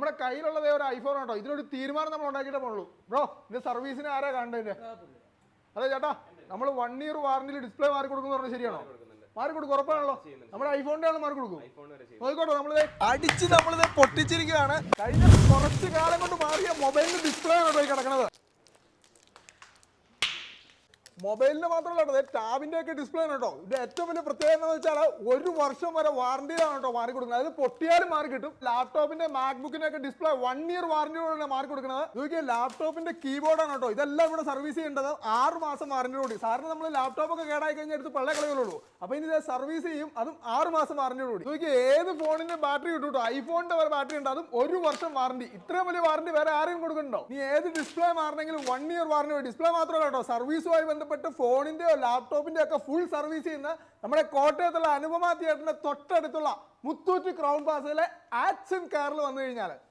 നമ്മുടെ കയ്യിലുള്ളതേ ഒരു ഐഫോൺ ആട്ടോ. ഇതിനൊരു തീരുമാനം നമ്മൾ ഉണ്ടാക്കിയിട്ടേ പോകുള്ളൂ. ബ്രോ, ഇതിന്റെ സർവീസിന് ആരാ കാണേണ്ടതിന്റെ? അതെ ചേട്ടാ, നമ്മൾ 1 year വാറന്റിയിൽ ഡിസ്പ്ലേ മാറി കൊടുക്കുന്ന പറഞ്ഞാൽ ശരിയാണോ? മാറി കൊടുക്കും, ഉറപ്പാണല്ലോ. നമ്മുടെ ഐഫോണിന്റെ ആണ് മാറി കൊടുക്കും. നോക്കോട്ടോ, നമ്മളിത് അടിച്ച് നമ്മളിത് പൊട്ടിച്ചിരിക്കുകയാണ്. കഴിഞ്ഞ കുറച്ച് കാലം കൊണ്ട് മാറിയ മൊബൈലിന്റെ ഡിസ്പ്ലേ ആണ് പോയി കിടക്കുന്നത്. മൊബൈലിന് മാത്രമല്ല കേട്ടോ, ടാബിന്റെ ഒക്കെ ഡിസ്പ്ലേ ആണ് കേട്ടോ. ഇത് ഏറ്റവും വലിയ പ്രത്യേകത എന്ന് വെച്ചാൽ 1 വർഷം വരെ വാറന്റിയിലാണ് കേട്ടോ മാറി കൊടുക്കുന്നത്. അത് പൊട്ടിയാലും മാറി കിട്ടും. ലാപ്ടോപ്പിന്റെ മാക്ബുക്കിന്റെ ഒക്കെ ഡിസ്പ്ലേ 1 year വാറന്റിയോടെ മാറി കൊടുക്കുന്നത്. നോക്കിയാൽ ലാപ്ടോപ്പിന്റെ കീബോർഡാണ് കേട്ടോ. ഇതെല്ലാം ഇവിടെ സർവീസ് ചെയ്യേണ്ടത് 6 മാസം വാറന്റിയോട്. സാറിന് നമ്മൾ ലാപ്ടോപ്പ് ഒക്കെ കേടായി കഴിഞ്ഞാൽ എടുത്ത് പള്ള കളയുള്ളൂ. അപ്പൊ ഇനി ഇത് സർവീസ് ചെയ്യും, അതും 6 മാസം വാറന്റിയോടുകൂടി. നോക്കിയാൽ ഏത് ഫോണിന്റെ ബാറ്ററി കിട്ടും കേട്ടോ. ഐഫോണിന്റെ വരെ ബാറ്ററി ഉണ്ട്, അതും 1 വർഷം വാറന്റി. ഇത്രയും വലിയ വാറന്റി വേറെ ആരെയും കൊടുക്കുന്നുണ്ടോ? നീ ഏത് ഡിസ്പ്ലേ മാറണമെങ്കിലും 1 year വാറന്റി. ഡിസ്പ്ലേ മാത്രമല്ല കേട്ടോ, സർവീസുമായി ബന്ധപ്പെട്ട് ഫോണിന്റെയോ ലാപ്ടോപ്പിന്റെയോ ഒക്കെ ഫുൾ സർവീസ് ചെയ്യുന്ന നമ്മുടെ കോട്ടയത്തുള്ള അനുപമ തിയേറ്ററിന്റെ തൊട്ടടുത്തുള്ള മുത്തൂറ്റ് ക്രൗൺ പ്ലാസയിലെ ആക്ഷൻ കാറിൽ വന്നു കഴിഞ്ഞാൽ